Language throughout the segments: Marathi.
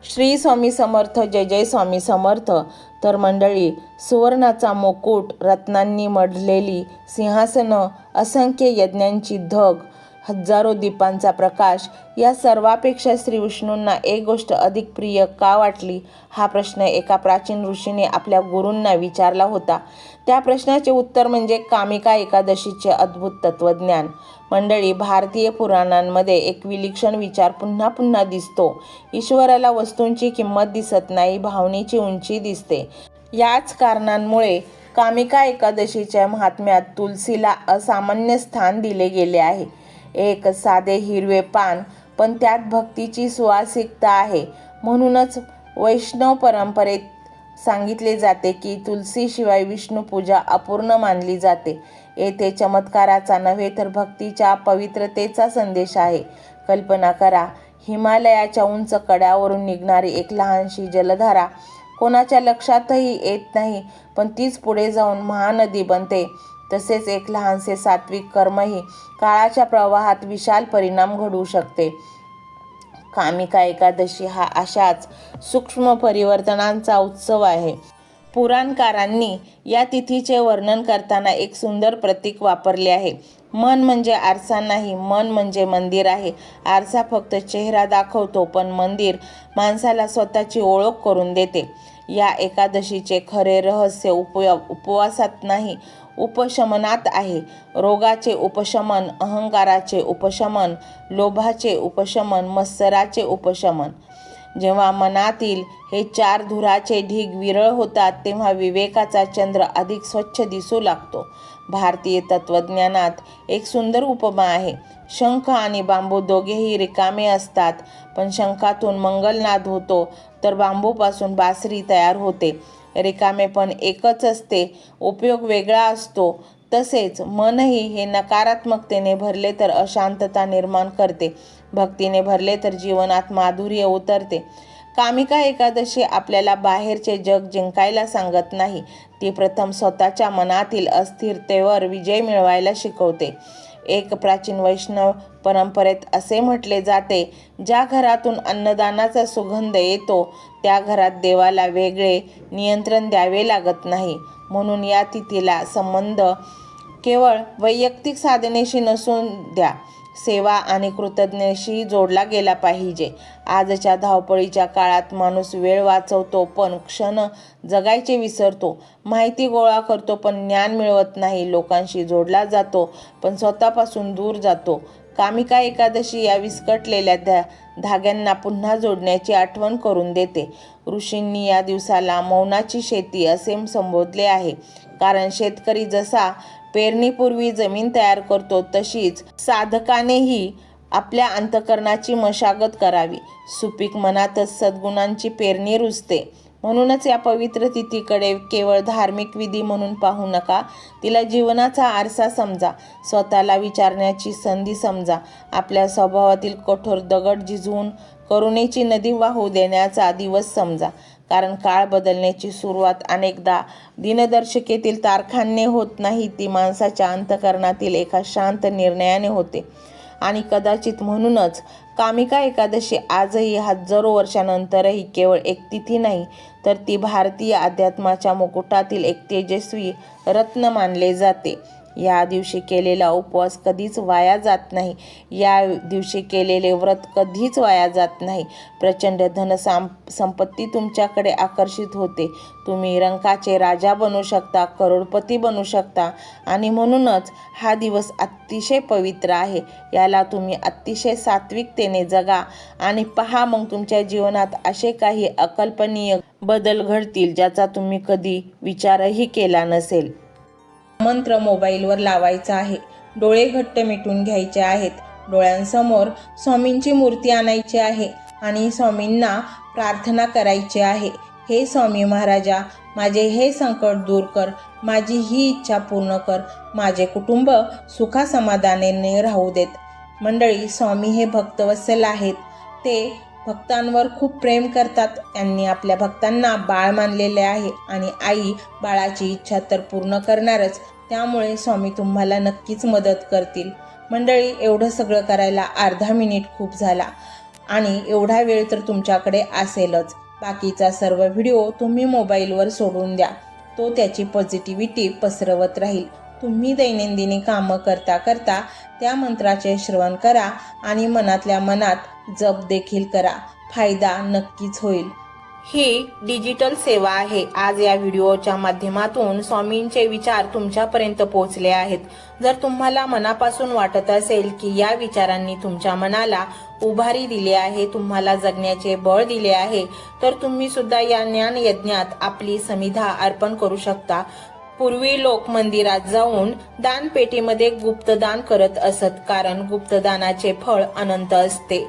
श्री स्वामी समर्थ. जय जय स्वामी समर्थ. तर मंडळी, सुवर्णाचा मुकुट, रत्नांनी मढलेली सिंहासनं, असंख्य यज्ञांची धग, हजारो दीपांचा प्रकाश, या सर्वापेक्षा श्री विष्णूंना एक गोष्ट अधिक प्रिय का वाटली, हा प्रश्न एका प्राचीन ऋषीने आपल्या गुरूंना विचारला होता. त्या प्रश्नाचे उत्तर म्हणजे कामिका एकादशीचे अद्भुत तत्वज्ञान. मंडळी, भारतीय पुराणांमध्ये एक विलक्षण विचार पुन्हा पुन्हा दिसतो. ईश्वराला वस्तूंची किंमत दिसत नाही, भावनेची उंची दिसते. याच कारणांमुळे कामिका एकादशीच्या महात्म्यात तुलसीला असामान्य स्थान दिले गेले आहे. एक साधे हिरवे पान, पण त्यात भक्तीची सुवासिकता आहे. म्हणूनच वैष्णव परंपरेत सांगितले जाते की तुलसीशिवाय विष्णुपूजा अपूर्ण मानली जाते. येथे चमत्काराचा नव्हे तर भक्तीच्या पवित्रतेचा संदेश आहे. कल्पना करा, हिमालयाच्या उंच कड्यावरून निघणारी एक लहानशी जलधारा कोणाच्या लक्षातही येत नाही, पण तीच पुढे जाऊन महानदी बनते. तसेच एक लहानसे सात्विक कर्मही काळाच्या प्रवाहात विशाल परिणाम घडवू शकते. कामिका एकादशी हा अशाच सूक्ष्म परिवर्तनांचा उत्सव आहे. पुराणकारांनी या तिथीचे वर्णन करताना एक सुंदर प्रतीक वापरले आहे. मन म्हणजे आरसा नाही, मन म्हणजे मंदिर आहे. आरसा फक्त चेहरा दाखवतो, पण मंदिर माणसाला स्वतःची ओळख करून देते. या एकादशीचे खरे रहस्य उपवासात नाही, उपशमनात आहे. रोगाचे उपशमन, अहंकाराचे उपशमन, लोभाचे उपशमन, मत्सराचे उपशमन. जेव्हा मनातील हे चार धुराचे ढीग विरळ होतात, तेव्हा विवेकाचा चंद्र अधिक स्वच्छ दिसू लागतो. भारतीय तत्त्वज्ञानात एक सुंदर उपमा आहे. शंख आणि बांबू दोघेही रिकामे असतात, पण शंखातून मंगलनाद होतो तर बांबूपासून बासरी तयार होते. रिकामेपण एकच असते, उपयोग वेगळा असतो. तसेच मनही हे नकारात्मकतेने भरले तर अशांतता निर्माण करते, भक्तीने भरले तर जीवनात माधुर्य उतरते. कामिका एकादशी आपल्याला बाहेरचे जग जिंकायला सांगत नाही, ती प्रथम स्वतःच्या मनातील अस्थिरतेवर विजय मिळवायला शिकवते. एक प्राचीन वैष्णव परंपरेत असे म्हटले जाते, ज्या घरातून अन्नदानाचा सुगंध येतो त्या घरात देवाला वेगळे नियंत्रण द्यावे लागत नाही. म्हणून या तिथीला संबंध केवळ वैयक्तिक साधनेशी नसून द्या, सेवा आणि कृतज्ञतेशी जोडला गेला पाहिजे. आजच्या धावपळीच्या काळात माणूस वेळ वाचवतो पण क्षण जगायचे विसरतो. माहिती गोळा करतो पण ज्ञान मिळवत नाही. लोकांशी जोडला जातो पण स्वतःपासून दूर जातो. कामिका एकादशी या विस्कटलेल्या धाग्यांना पुन्हा जोडण्याची आठवण करून देते. ऋषींनी या दिवसाला मौनाची शेती असे संबोधले आहे, कारण शेतकरी जसा पेरणीपूर्वी जमीन तयार करतो, तशीच साधकानेही आपल्या अंतःकरणाची मशागत करावी. सुपीक मनातच सद्गुणांची पेरणी रुजते. म्हणूनच या पवित्र तिथीकडे केवळ धार्मिक विधी म्हणून पाहू नका, तिला जीवनाचा आरसा समजा, स्वतःला विचारण्याची संधी समजा. आपल्या स्वभावातील कठोर दगड झिजवून करुणेची नदी वाहू देण्याचा दिवस समजा. कारण काळ बदलण्याची सुरुवात अनेकदा दिनदर्शिकेतील तारखांनी होत नाही, ती माणसाच्या अंतःकरणातील एका शांत निर्णयाने होते. आणि कदाचित म्हणूनच कामिका एकादशी आजही हजारो वर्षांनंतरही केवळ एक तिथी नाही, तर ती भारतीय अध्यात्माच्या मुकुटातील एक तेजस्वी रत्न मानले जाते. या दिवशी केलेला उपवास कधीच वाया जात नाही. या दिवशी केलेले व्रत कधीच वाया जात नाही. प्रचंड संपत्ती तुमच्याकडे आकर्षित होते. तुम्ही रंकाचे राजा बनू शकता, करोडपती बनू शकता. आणि म्हणूनच हा दिवस अतिशय पवित्र आहे. याला तुम्ही अतिशय सात्विकतेने जगा आणि पहा, मग तुमच्या जीवनात असे काही अकल्पनीय बदल घडतील ज्याचा तुम्ही कधी विचारही केला नसेल. मंत्र मोबाईलवर लावायचा आहे. डोळे घट्ट मिटून घ्यायचे आहेत. डोळ्यांसमोर स्वामींची मूर्ती आणायची आहे आणि स्वामींना प्रार्थना करायची आहे. हे स्वामी महाराजा, माझे हे संकट दूर कर, माझी ही इच्छा पूर्ण कर, माझे कुटुंब सुखासमाधानाने राहू देत. मंडळी, स्वामी हे भक्तवत्सल आहेत. ते भक्तांवर खूप प्रेम करतात. त्यांनी आपल्या भक्तांना बाळ मानलेले आहे आणि आई बाळाची इच्छा तर पूर्ण करणारच. त्यामुळे स्वामी तुम्हाला नक्कीच मदत करतील. मंडळी, एवढं सगळं करायला अर्धा मिनिट खूप झाला. आणि एवढा वेळ तर तुमच्याकडे असेलच. बाकीचा सर्व व्हिडिओ तुम्ही मोबाईलवर सोडून द्या, तो त्याची पॉझिटिव्हिटी पसरवत राहील. तुम्ही दैनंदिनी कामं करता करता त्या मंत्राचे श्रवण करा आणि मनातल्या मनात जप देखील करा. फायदा नक्कीच होईल. ही डिजिटल सेवा आहे. आज या व्हिडिओच्या माध्यमातून स्वामींचे विचार तुमच्यापर्यंत पोहोचले आहेत. जर तुम्हाला मनापासून वाटत असेल की या विचारांनी तुमच्या मनाला उभारी दिली आहे, तुम्हाला जगण्याचे बळ दिले आहे, तर तुम्ही सुद्धा या ज्ञान यज्ञात आपली समिधा अर्पण करू शकता. पूर्वी लोक मंदिरात जाऊन दानपेटीमध्ये गुप्तदान करत असत, कारण गुप्तदानाचे फळ अनंत असते.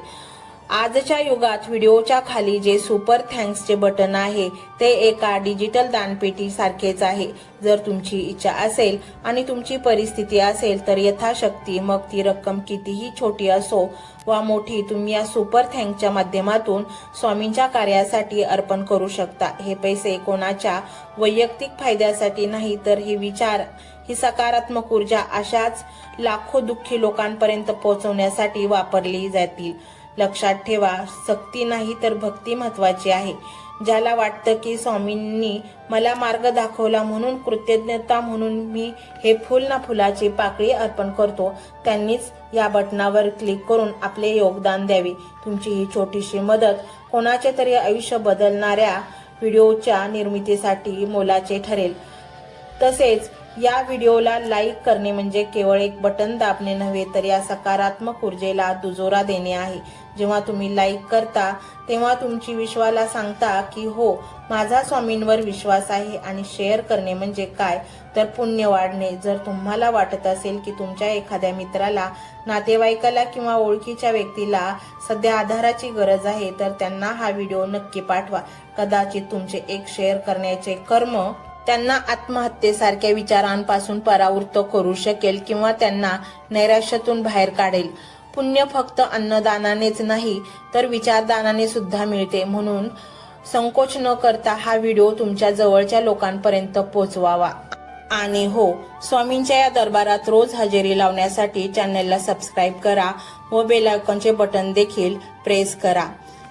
आजच्या युगात व्हिडिओच्या खाली जे सुपर थँक्सचे बटन आहे ते एका डिजिटल दानपेटी सारखेच आहे. जर तुमची इच्छा असेल आणि तुमची परिस्थिती असेल तर यथाशक्ती, मग ती रक्कम कितीही छोटी असो वा मोठी, तुम्ही या सुपर थँक्सच्या माध्यमातून स्वामींच्या कार्यासाठी अर्पण करू शकता. हे पैसे कोणाच्या वैयक्तिक फायद्यासाठी नाही, तर हे विचार, ही सकारात्मक ऊर्जा अशाच लाखो दुःखी लोकांपर्यंत पोहोचवण्यासाठी वापरली जातील. लक्षात ठेवा, सक्ती नाही तर भक्ती महत्वाची आहे. ज्याला वाटतं की स्वामींनी मला मार्ग दाखवला म्हणून कृतज्ञता म्हणून मी हे फुल ना फुलाची पाकळी अर्पण करतो, त्यांनीच या बटनावर क्लिक करून आपले योगदान द्यावे. तुमची ही छोटीशी मदत कोणाचे तरी आयुष्य बदलणाऱ्या व्हिडिओच्या निर्मितीसाठी मोलाचे ठरेल. तसेच या व्हिडिओला लाईक करणे म्हणजे केवळ एक बटन दाबणे नव्हे, तर या सकारात्मक ऊर्जेला दुजोरा देणे आहे. जेव्हा तुम्ही लाईक करता तेव्हा तुमची विश्वाला सांगता की हो, माझा स्वामींवर विश्वास आहे. आणि शेअर करणे म्हणजे काय, तर पुण्य वाढणे. जर तुम्हाला वाटत असेल की तुमच्या एखाद्या मित्राला, नातेवाईकाला किंवा ओळखीच्या व्यक्तीला सध्या आधाराची गरज आहे, तर त्यांना हा व्हिडिओ नक्की पाठवा. कदाचित तुमचे एक शेअर करण्याचे कर्म त्यांना आत्महत्येसारख्या विचारांपासून परावृत्त करू शकेल किंवा त्यांना नैराश्यातून बाहेर काढेल. पुण्य फक्त अन्नदानानेच नाही तर विचारदानाने सुद्धा मिळते. म्हणून संकोच न करता हा व्हिडिओ तुमच्या जवळच्या लोकांपर्यंत पोहोचवावा. आणि हो, स्वामींच्या या दरबारात रोज हजेरी लावण्यासाठी चॅनलला सबस्क्राईब करा व बेल आयकॉनचे बटन देखील प्रेस करा.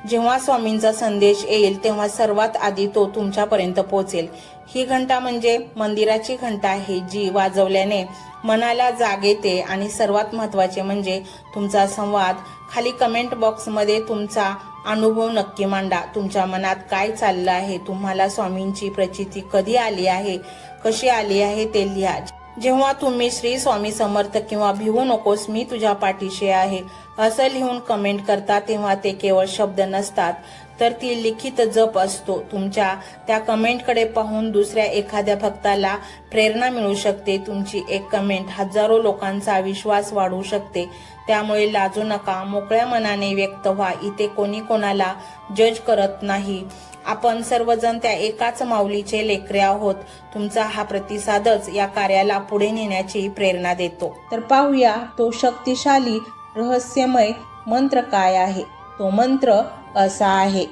जेव्हा स्वामींचा संदेश येईल तेव्हा सर्वात आधी तो तुमच्यापर्यंत पोहोचेल. ही घंटा म्हणजे मंदिराची घंटा आहे, जी वाजवल्याने मनाला जाग येते. आणि सर्वात महत्त्वाचे म्हणजे तुमचा संवाद. खाली कमेंट बॉक्समध्ये तुमचा अनुभव नक्की मांडा. तुमच्या मनात काय चाललं आहे, तुम्हाला स्वामींची प्रचिती कधी आली आहे, कशी आली आहे ते लिहा. जेव्हा तुम्ही श्री स्वामी समर्थ किंवा भिवू नकोस मी तुझ्या पाठीशी आहे असं लिहून कमेंट करता, तेव्हा ते केवळ शब्द नसतात, तर ती लिखित जप असतो. तुमच्या त्या कमेंटकडे पाहून दुसऱ्या एखाद्या भक्ताला प्रेरणा मिळू शकते. तुमची एक कमेंट हजारो लोकांचा विश्वास वाढवू शकते. त्यामुळे लाजू नका, मोकळ्या मनाने व्यक्त व्हा. इथे कोणी कोणाला जज करत नाही. आपण सर्वजण त्या एकाच माऊलीचे लेकरे आहोत. तुमचा हा प्रतिसादच या कार्याला पुढे नेण्याची प्रेरणा देतो. तर पाहूया तो शक्तिशाली रहस्यमय मंत्र काय आहे. तो मंत्र असा आहे.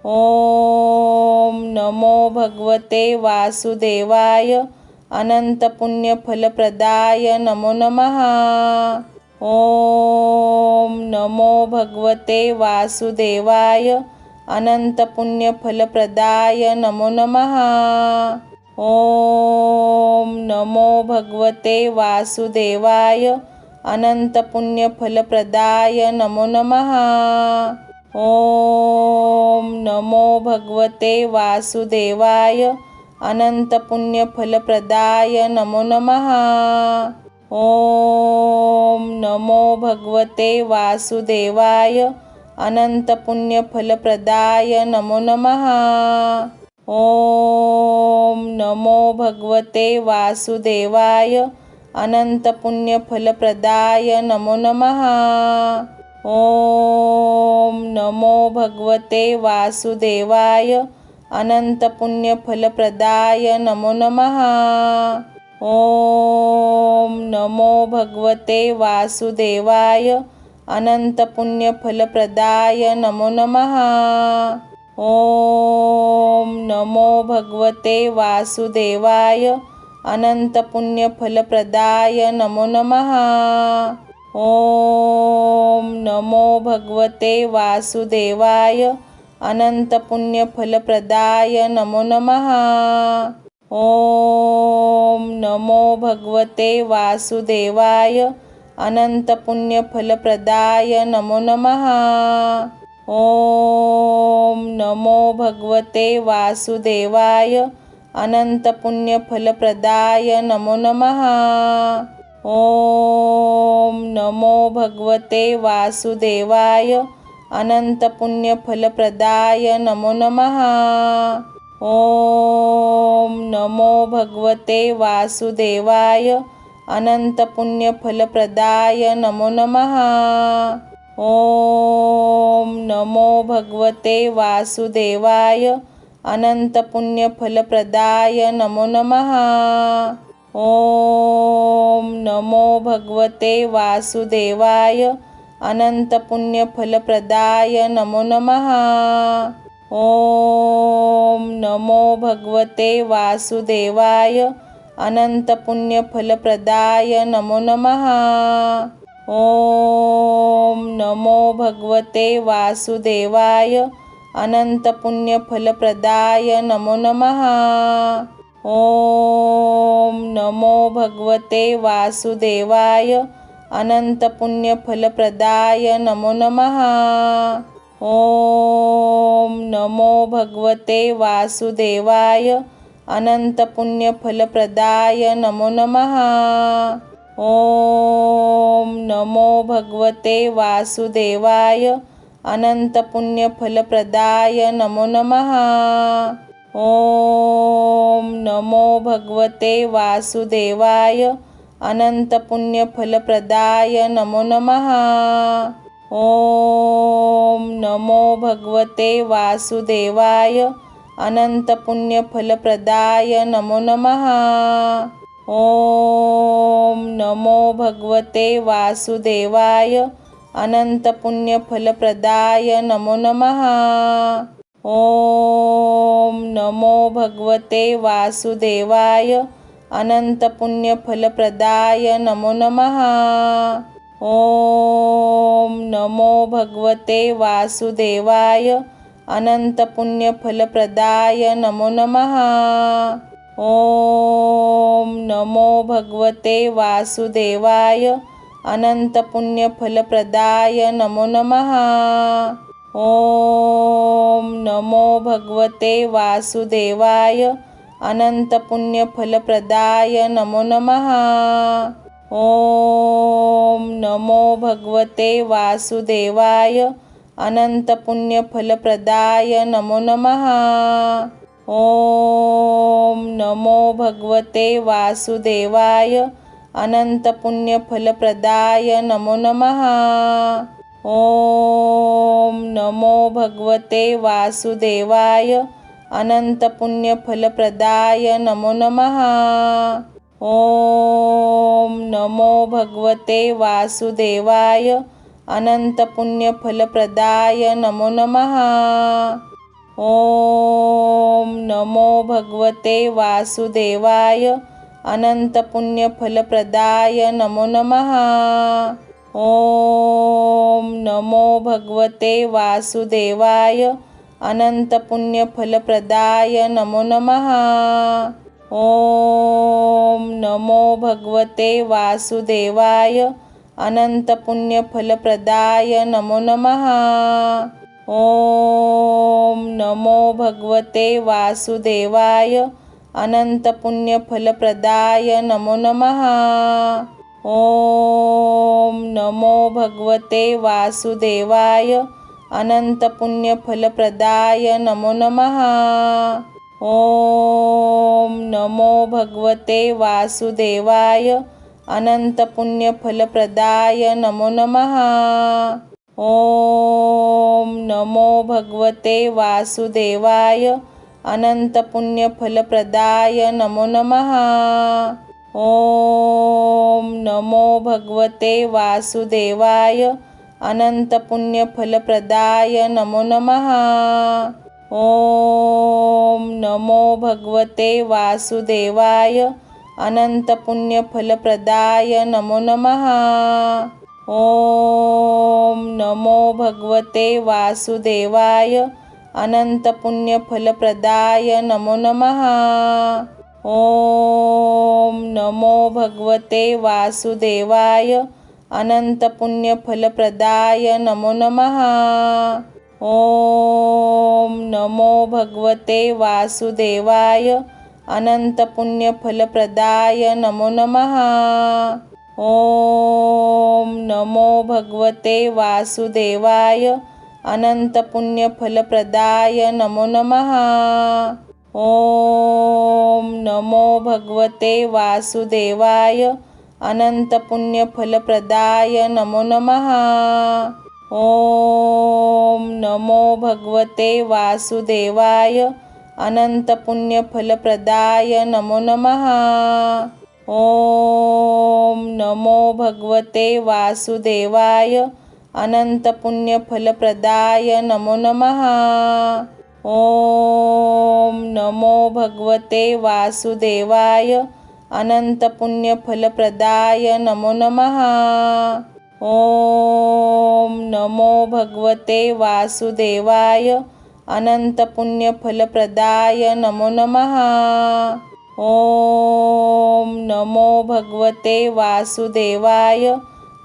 ओम नमो भगवते वासुदेवाय अनंत पुण्य फलप्रदाय नमो नमः. ओम नमो भगवते वासुदेवाय अनंत पुण्य फलप्रदाय नमो नमः. ओम नमो भगवते वासुदेवाय अनंत पुण्य फलप्रदाय नमो नमः. ओम नमो भगवते वासुदेवाय अनंत पुण्य फलप्रदाय नमो नमः. ओम नमो भगवते वासुदेवाय अनंत पुण्य फलप्रदाय नमो नमः. ओम नमो भगवते वासुदेवाय अनंत पुण्य फलप्रदाय नमो नमः. ओम नमो भगवते वासुदेवाय अनंत पुण्य फलप्रदाय नमो नमः. ओम नमो भगवते वासुदेवाय अनंत पुण्य फलप्रदाय नमो नमः. ओम नमो भगवते वासुदेवाय अनंतपुण्यफलप्रदाय नमो नमः। ओम नमो भगवते वासुदेवाय अनंतपुण्यफलप्रदाय नमो नमः। ओम नमो भगवते वासुदेवाय अनंतपुण्यफलप्रदाय नमो नमः। ओम नमो भगवते वासुदेवाय अनंतपुण्यफलप्रदाय नमो नमः। ओम नमो भगवते वासुदेवाय अनंतपुण्यफलप्रदाय नमो नमः। ओम नमो भगवते वासुदेवाय अनंतपुण्यफलप्रदाय नमो नमः। ओम नमो भगवते वासुदेवाय अनंतपुण्यफलप्रदाय नमो नमः। ओम नमो भगवते वासुदेवाय अनंतपुण्यफलप्रदाय नमो नमः। ओम नमो भगवते वासुदेवाय अनंतपुण्यफलप्रदाय नमो नमः। ओम नमो भगवते वासुदेवाय अनंतपुण्यफलप्रदाय नमो नमः। ओम नमो भगवते वासुदेवाय अनंतपुण्यफलप्रदाय नमो नमः। ओम नमो भगवते वासुदेवाय अनंतपुण्यफलप्रदाय नमो नमः। ओम नमो भगवते वासुदेवाय अनंतपुण्यफलप्रदाय नमो नमः। ओम नमो भगवते वासुदेवाय अनंतपुण्यफलप्रदाय नमो नमः। ओम नमो भगवते वासुदेवाय अनंतपुण्यफलप्रदाय नमो नमः। ओम नमो भगवते वासुदेवाय अनंतपुण्यफलप्रदाय नमो नमः। ओम नमो भगवते वासुदेवाय अनंतपुण्यफलप्रदाय नमो नमः। ओम नमो भगवते वासुदेवाय अनंतपुण्यफलप्रदाय नमो नमः। ओम नमो भगवते वासुदेवाय अनंतपुण्यफलप्रदाय नमो नमः। ओम नमो भगवते वासुदेवाय अनंतपुण्यफलप्रदाय नमो नमः। ओम नमो भगवते वासुदेवाय अनंतपुण्यफलप्रदाय नमो नमः। ओम नमो भगवते वासुदेवाय अनंतपुण्यफलप्रदाय नमो नमः। ओम नमो भगवते वासुदेवाय अनंतपुण्यफलप्रदाय नमो नमः। ओम नमो भगवते वासुदेवाय अनंतपुण्यफलप्रदाय नमो नमः। ओम नमो भगवते वासुदेवाय अनंतपुण्यफलप्रदाय नमो नमः। ओम नमो भगवते वासुदेवाय अनंतपुण्यफलप्रदाय नमो नमः। ओम नमो भगवते वासुदेवाय अनंतपुण्यफलप्रदाय नमो नमः। ओम नमो भगवते वासुदेवाय अनंतपुण्यफलप्रदाय नमो नमः। ओम नमो भगवते वासुदेवाय अनंतपुण्यफलप्रदाय नमो नमः। ओम नमो भगवते वासुदेवाय अनंतपुण्यफलप्रदाय नमो नमः। ओम नमो भगवते वासुदेवाय अनंतपुण्यफलप्रदाय नमो नमः। ओम नमो भगवते वासुदेवाय अनंतपुण्यफलप्रदाय नमो नमः। ओम नमो भगवते वासुदेवाय अनंतपुण्यफलप्रदाय नमो नमः। ओम नमो भगवते वासुदेवाय अनंतपुण्यफलप्रदाय नमो नमः। ओम नमो भगवते वासुदेवाय अनंतपुण्यफलप्रदाय नमो नमः। ओम नमो भगवते वासुदेवाय अनंतपुण्यफलप्रदाय नमो नमः। ओम नमो भगवते वासुदेवाय अनंतपुण्यफलप्रदाय नमो नमः। ओम नमो भगवते वासुदेवाय अनंतपुण्यफलप्रदाय नमो नमः। ओम नमो भगवते वासुदेवाय अनंतपुण्यफलप्रदाय नमो नमः। ओम नमो भगवते वासुदेवाय अनंतपुण्यफलप्रदाय नमो नमः। ओम नमो भगवते वासुदेवाय अनंतपुण्यफलप्रदाय नमो नमः। ओम नमो भगवते वासुदेवाय अनंतपुण्यफलप्रदाय नमो नमः। ओम नमो भगवते वासुदेवाय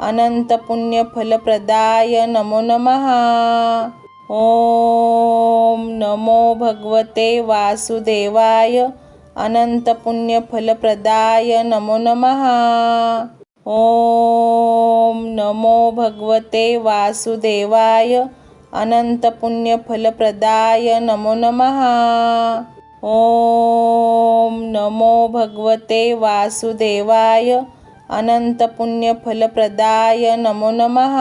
अनंतपुण्यफलप्रदाय नमो नमः। ओम नमो भगवते वासुदेवाय अनंतपुण्यफलप्रदाय नमो नमः। ओम नमो भगवते वासुदेवाय अनंतपुण्यफलप्रदाय नमो नमः। ओम नमो भगवते वासुदेवाय अनंतपुण्यफलप्रदाय नमो नमः।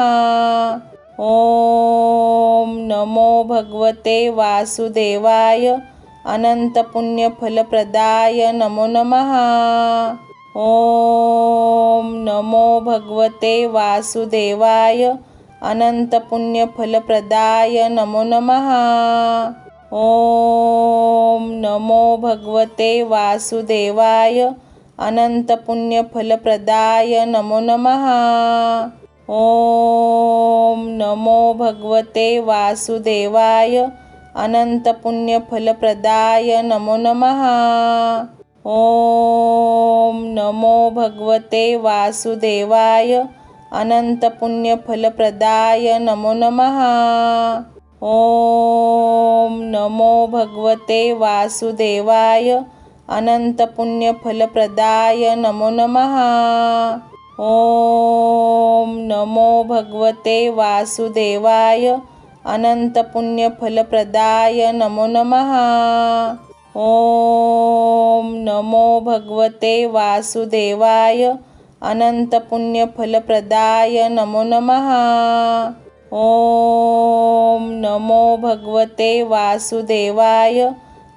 ओम नमो भगवते वासुदेवाय अनंतपुण्यफलप्रदाय नमो नमः। ओम नमो भगवते वासुदेवाय अनंतपुण्यफलप्रदाय नमो नमः। ओम नमो भगवते वासुदेवाय अनंतपुण्यफलप्रदाय नमो नमः। ओम नमो भगवते वासुदेवाय अनंतपुण्यफलप्रदाय नमो नमः। ओम नमो भगवते वासुदेवाय अनंतपुण्यफलप्रदाय नमो नमः। ओम नमो भगवते वासुदेवाय अनंतपुण्यफलप्रदाय नमो नमः। ओम नमो भगवते वासुदेवाय अनंतपुण्यफलप्रदाय नमो नमः। ओम नमो भगवते वासुदेवाय अनंतपुण्यफलप्रदाय नमो नमः। ओम नमो भगवते वासुदेवाय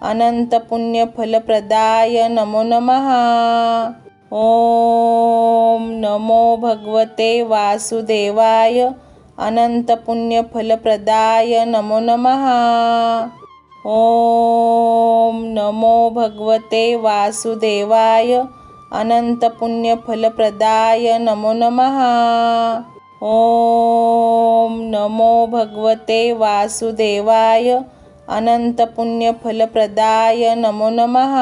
अनंतपुण्यफलप्रदाय नमो नमः। ओम नमो भगवते वासुदेवाय अनंतपुण्यफलप्रदाय नमो नमः। ओम नमो भगवते वासुदेवाय अनंतपुण्यफलप्रदाय नमो नमः। ओम नमो भगवते वासुदेवाय अनंतपुण्यफलप्रदाय नमो नमः।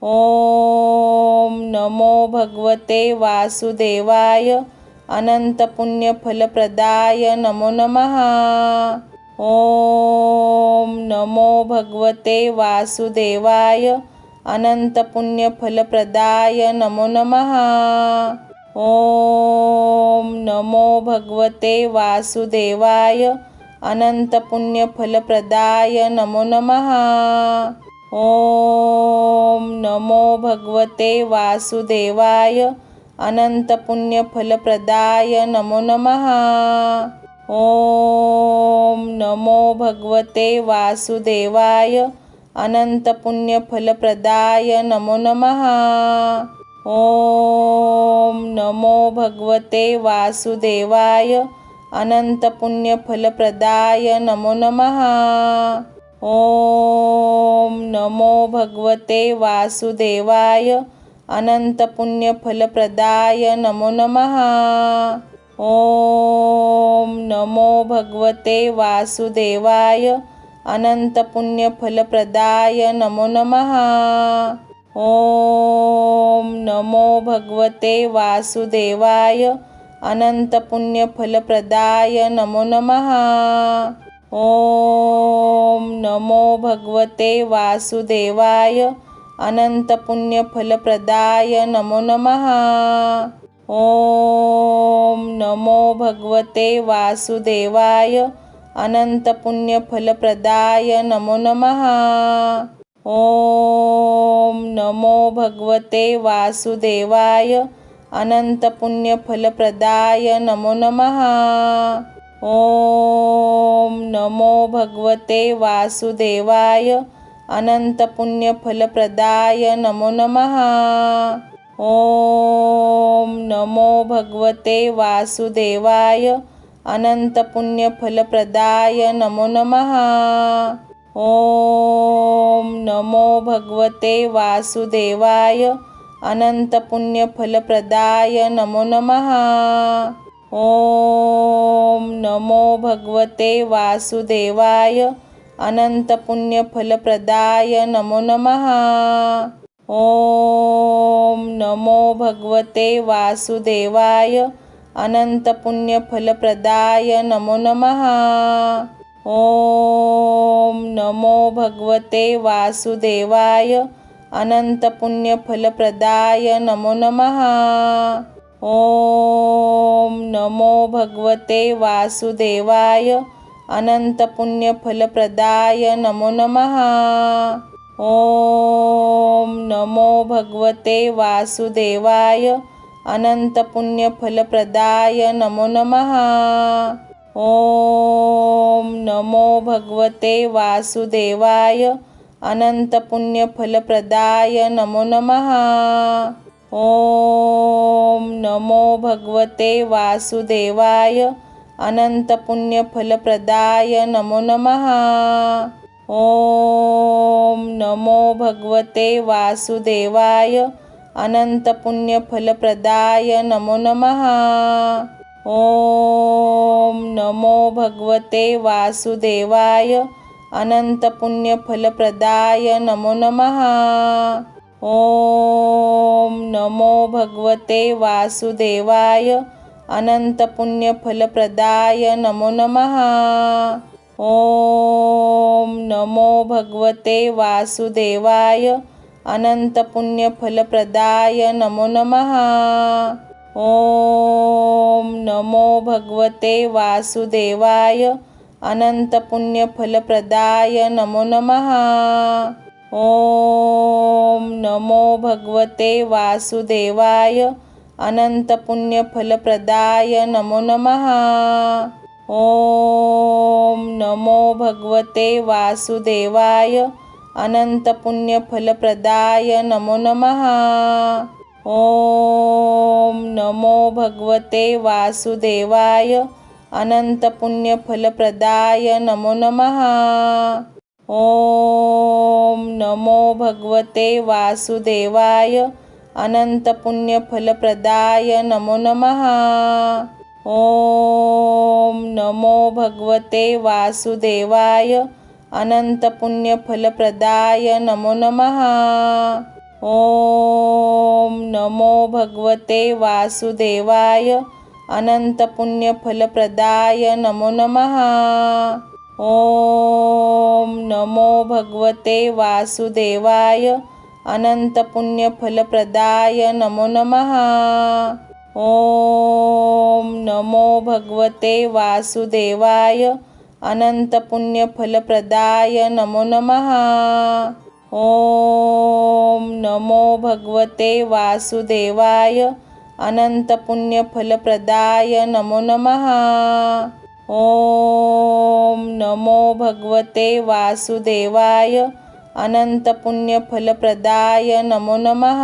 ओम नमो भगवते वासुदेवाय अनंतपुण्यफलप्रदाय नमो नमः। ओम नमो भगवते वासुदेवाय अनंतपुण्यफलप्रदाय नमो नमः। ओम नमो भगवते वासुदेवाय अनंतपुण्यफलप्रदाय नमो नमः। ओम नमो भगवते वासुदेवाय अनंतपुण्यफलप्रदाय नमो नमः। ओम नमो भगवते वासुदेवाय अनंतपुण्यफलप्रदाय नमो नमः। ओम नमो भगवते वासुदेवाय अनंतपुण्यफलप्रदाय नमो नमः। ओम नमो भगवते वासुदेवाय अनंतपुण्यफलप्रदाय नमो नमः। ओम नमो भगवते वासुदेवाय अनंतपुण्यफलप्रदाय नमो नमः। ओम नमो भगवते वासुदेवाय अनंतपुण्यफलप्रदाय नमो नमः। ओम नमो भगवते वासुदेवाय अनंतपुण्यफलप्रदाय नमो नमः। ओम नमो भगवते वासुदेवाय अनंतपुण्यफलप्रदाय नमो नमः। ओम नमो भगवते वासुदेवाय अनंतपुण्यफलप्रदाय नमो नमः। ओम नमो भगवते वासुदेवाय अनंतपुण्यफलप्रदाय नमो नमः। ओम नमो भगवते वासुदेवाय अनंतपुण्यफलप्रदाय नमो नमः। ओम नमो भगवते वासुदेवाय अनंतपुण्यफलप्रदाय नमो नमः। ओम नमो भगवते वासुदेवाय अनंतपुण्यफलप्रदाय नमो नमः। ओम नमो भगवते वासुदेवाय अनंतपुण्यफलप्रदाय नमो नमः। ओम नमो भगवते वासुदेवाय अनंतपुण्यफलप्रदाय नमो नमः। ओम नमो भगवते वासुदेवाय अनंतपुण्यफलप्रदाय नमो नमः। ओम नमो भगवते वासुदेवाय अनंतपुण्यफलप्रदाय नमो नमः। ओम नमो भगवते वासुदेवाय अनंतपुण्यफलप्रदाय नमो नमः। ओम नमो भगवते वासुदेवाय अनंतपुण्यफलप्रदाय नमो नमः। ओम नमो भगवते वासुदेवाय अनंतपुण्यफलप्रदाय नमो नमः। ओम नमो भगवते वासुदेवाय अनंतपुण्यफलप्रदाय नमो नमः। ओम नमो भगवते वासुदेवाय अनंतपुण्यफलप्रदाय नमो नमः। ओम नमो भगवते वासुदेवाय अनंतपुण्यफलप्रदाय नमो नमः। ओम नमो भगवते वासुदेवाय अनंतपुण्यफलप्रदाय नमो नमः। ओम नमो भगवते वासुदेवाय अनंतपुण्यफलप्रदाय नमो नमः। ओम नमो भगवते वासुदेवाय अनंतपुण्यफलप्रदाय नमो नमः। ओम नमो भगवते वासुदेवाय अनंतपुण्यफलप्रदाय नमो नमः। ओम नमो भगवते वासुदेवाय अनंतपुण्यफलप्रदाय नमो नमः। ओम नमो भगवते वासुदेवाय अनंतपुण्यफलप्रदाय नमो नमः। ओम नमो भगवते वासुदेवाय अनंतपुण्यफलप्रदाय नमो नमः। ओम नमो भगवते वासुदेवाय अनंतपुण्यफलप्रदाय नमो नमः। ओम नमो भगवते वासुदेवाय अनंतपुण्यफलप्रदाय नमो नमः। ओम नमो भगवते वासुदेवाय अनंतपुण्यफलप्रदाय नमो नमः। ओम नमो भगवते वासुदेवाय अनंतपुण्यफलप्रदाय नमो नमः।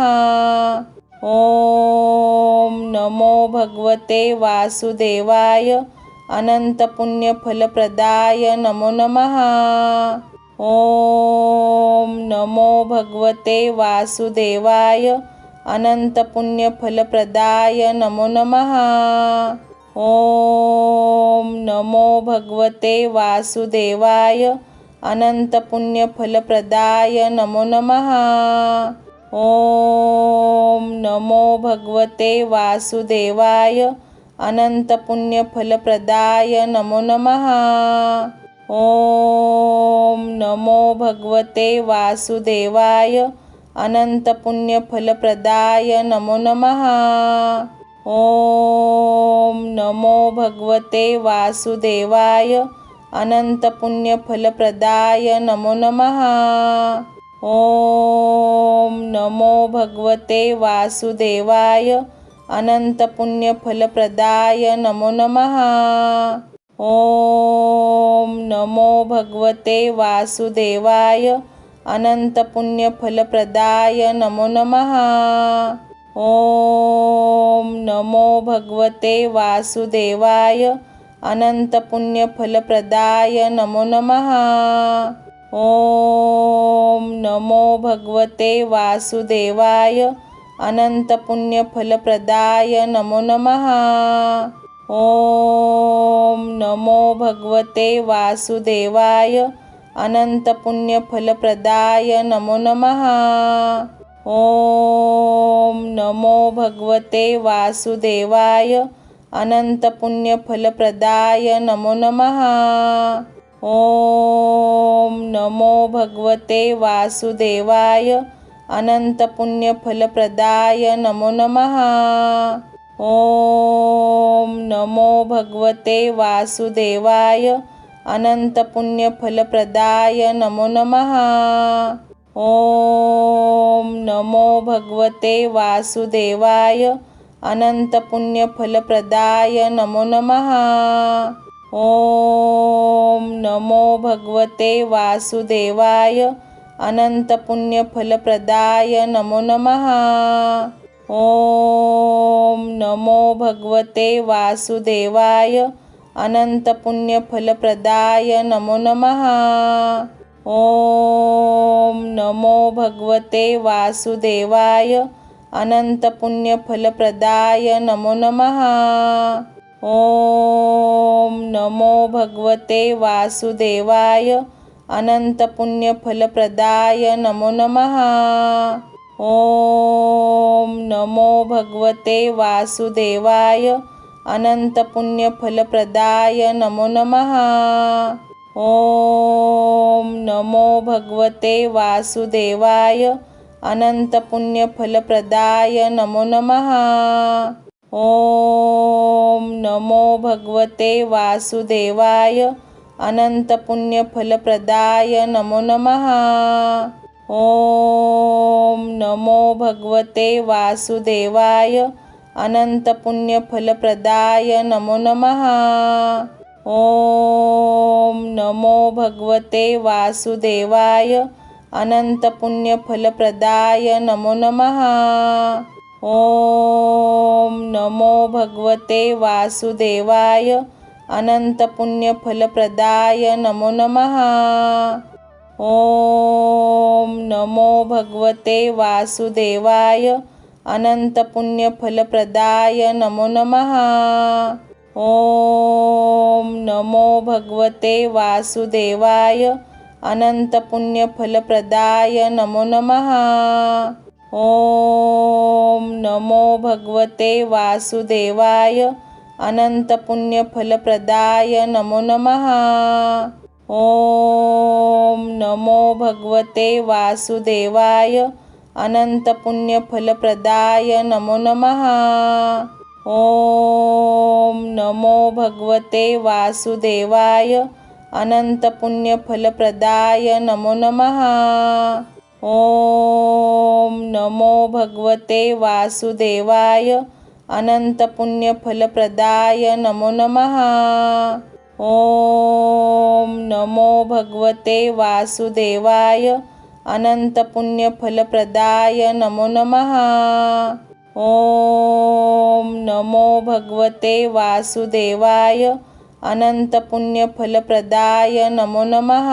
ओम नमो भगवते वासुदेवाय अनंतपुण्यफलप्रदाय नमो नमः। ओम नमो भगवते वासुदेवाय अनंतपुण्यफलप्रदाय नमो नमः। ओम नमो भगवते वासुदेवाय अनंतपुण्यफलप्रदाय नमो नमः। ओम नमो भगवते वासुदेवाय अनंतपुण्यफलप्रदाय नमो नमः। ओम नमो भगवते वासुदेवाय अनंतपुण्यफलप्रदाय नमो नमः। ओम नमो भगवते वासुदेवाय अनंतपुण्यफलप्रदाय नमो नमः। ओम नमो भगवते वासुदेवाय अनंतपुण्यफलप्रदाय नमो नमः। ओम नमो भगवते वासुदेवाय अनंतपुण्यफलप्रदाय नमो नमः। ओम नमो भगवते वासुदेवाय अनंतपुण्यफलप्रदाय नमो नमः। ओम नमो भगवते वासुदेवाय अनंतपुण्यफलप्रदाय नमो नमः। ओम नमो भगवते वासुदेवाय अनंतपुण्यफलप्रदाय नमो नमः। ओम नमो भगवते वासुदेवाय अनंतपुण्यफलप्रदाय नमो नमः। ओम नमो भगवते वासुदेवाय अनंतपुण्यफलप्रदाय नमो नमः। ओम नमो भगवते वासुदेवाय अनंतपुण्यफलप्रदाय नमो नमः। ओम नमो भगवते वासुदेवाय अनंतपुण्यफलप्रदाय नमो नमः। ओम नमो भगवते वासुदेवाय अनंतपुण्यफलप्रदाय नमो नमः। ओम नमो भगवते वासुदेवाय अनंतपुण्यफलप्रदाय नमो नमः। ओम नमो भगवते वासुदेवाय अनंतपुण्यफलप्रदाय नमो नमः। ओम नमो भगवते वासुदेवाय अनंतपुण्यफलप्रदाय नमो नमः। ओम नमो भगवते वासुदेवाय अनंतपुण्यफलप्रदाय नमो नमः। ओम नमो भगवते वासुदेवाय अनंतपुण्यफलप्रदाय नमो नमः। ओम नमो भगवते वासुदेवाय अनंतपुण्यफलप्रदाय नमो नमः। ओम नमो भगवते वासुदेवाय अनंतपुण्यफलप्रदाय नमो नमः। ओम नमो भगवते वासुदेवाय अनंतपुण्यफलप्रदाय नमो नमः। ओम नमो भगवते वासुदेवाय अनंतपुण्यफलप्रदाय नमो नमः। ओम नमो भगवते वासुदेवाय अनंतपुण्यफलप्रदाय नमो नमः। ओम नमो भगवते वासुदेवाय अनंतपुण्यफलप्रदाय नमो नमः। ओम नमो भगवते वासुदेवाय अनंतपुण्यफलप्रदाय नमो नमः। ओम नमो भगवते वासुदेवाय अनंतपुण्यफलप्रदाय नमो नमः। ओम नमो भगवते वासुदेवाय अनंतपुण्यफलप्रदाय नमो नमः। ओम नमो भगवते वासुदेवाय अनंतपुण्यफलप्रदाय नमो नमः। ओम नमो भगवते वासुदेवाय अनंतपुण्यफलप्रदाय नमो नमः। ओम नमो भगवते वासुदेवाय अनंतपुण्यफलप्रदाय नमो नमः।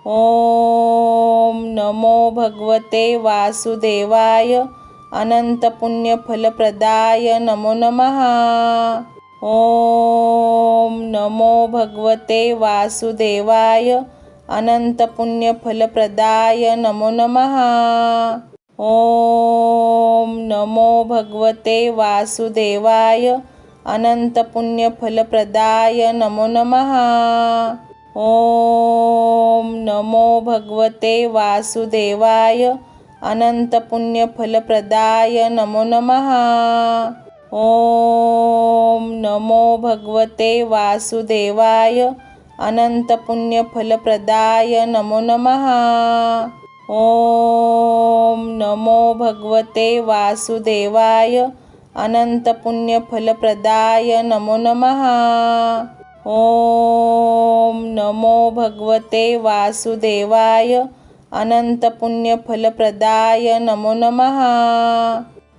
ओम नमो भगवते वासुदेवाय अनंतपुण्यफलप्रदाय नमो नमः। ओम नमो भगवते वासुदेवाय अनंतपुण्यफलप्रदाय नमो नमः। ओम नमो भगवते वासुदेवाय अनंतपुण्यफलप्रदाय नमो नमः। ओम नमो भगवते वासुदेवाय अनंतपुण्यफलप्रदाय नमो नमः। ओम नमो भगवते वासुदेवाय अनंतपुण्यफलप्रदाय नमो नमः। ओम नमो भगवते वासुदेवाय अनंतपुण्यफलप्रदाय नमो नमः। ओम नमो भगवते वासुदेवाय अनंतपुण्यफलप्रदाय नमो नमः।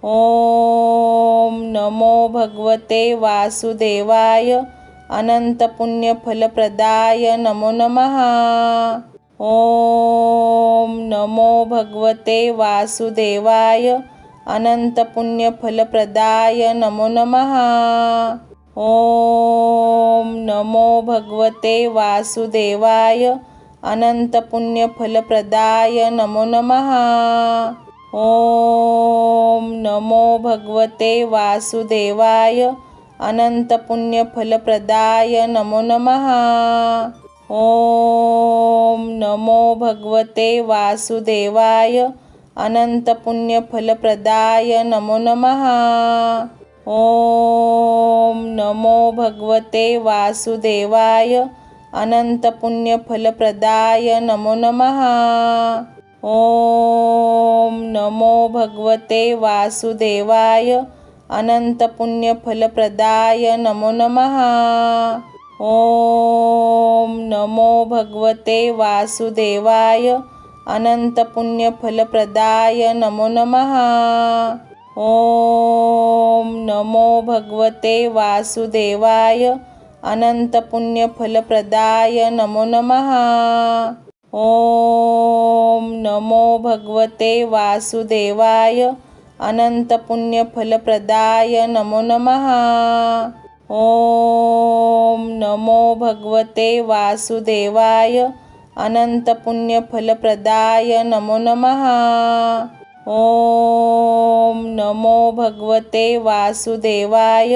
ओम नमो भगवते वासुदेवाय अनंतपुण्यफलप्रदाय नमो नमः। ओम नमो भगवते वासुदेवाय अनंतपुण्यफलप्रदाय नमो नमः। ओम नमो भगवते वासुदेवाय अनंतपुण्यफलप्रदाय नमो नमः। ओम नमो भगवते वासुदेवाय अनंतपुण्यफलप्रदाय नमो नमः। ओम नमो भगवते वासुदेवाय अनंतपुण्यफलप्रदाय नमो नमः। ओम नमो भगवते वासुदेवाय अनंतपुण्यफलप्रदाय नमो नमः। ओम नमो भगवते वासुदेवाय अनंतपुण्यफलप्रदाय नमो नमः। ओम नमो भगवते वासुदेवाय अनंतपुण्यफलप्रदाय नमो नमः। ओम नमो भगवते वासुदेवाय अनंतपुण्यफलप्रदाय नमो नमः। ओम नमो भगवते वासुदेवाय अनंतपुण्यफलप्रदाय नमो नमः। ओम नमो भगवते वासुदेवाय अनंतपुण्यफलप्रदाय नमो नमः। ओम नमो भगवते वासुदेवाय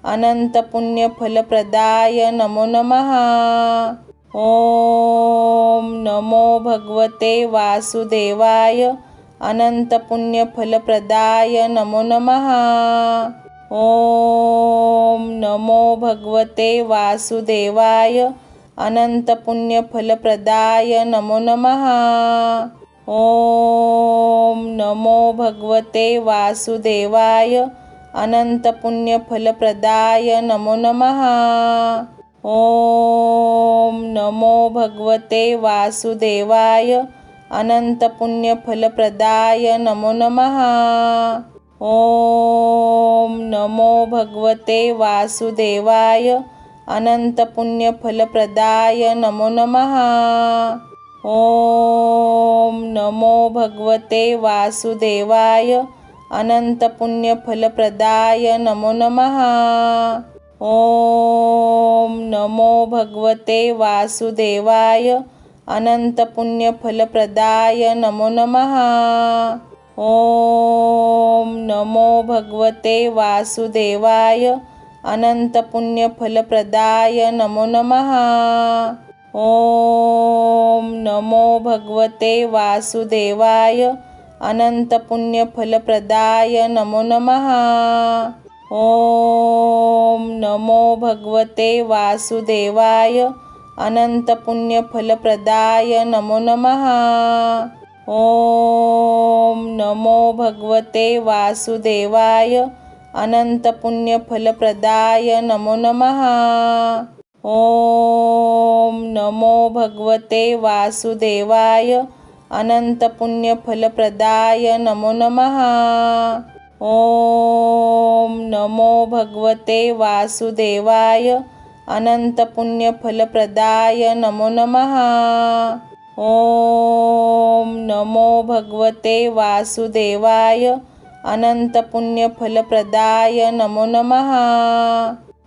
अनंतपुण्यफलप्रदाय नमो नमः। ओम नमो भगवते वासुदेवाय अनंतपुण्यफलप्रदाय नमो नमः। ओम नमो भगवते वासुदेवाय अनंतपुण्यफलप्रदाय नमो नमः। ओम नमो भगवते वासुदेवाय अनंतपुण्यफलप्रदाय नमो नमः। ओम नमो भगवते वासुदेवाय अनंतपुण्यफलप्रदाय नमो नमः। ओम नमो भगवते वासुदेवाय अनंतपुण्यफलप्रदाय नमो नमः। ओम नमो भगवते वासुदेवाय अनंतपुण्यफलप्रदाय नमो नमः। ओम नमो भगवते वासुदेवाय अनंतपुण्यफलप्रदाय नमो नमः। ओम नमो भगवते वासुदेवाय अनंतपुण्यफलप्रदाय नमो नमः। ओम नमो भगवते वासुदेवाय अनंतपुण्यफलप्रदाय नमो नमः। ओम नमो भगवते वासुदेवाय अनंतपुण्यफलप्रदाय नमो नमः। ओम नमो भगवते वासुदेवाय अनंतपुण्यफलप्रदाय नमो नमः। ओम नमो भगवते वासुदेवाय अनंतपुण्यफलप्रदाय नमो नमः। ओम नमो भगवते वासुदेवाय अनंतपुण्यफलप्रदाय नमो नमः। ओम नमो भगवते वासुदेवाय अनंतपुण्यफलप्रदाय नमो नमः।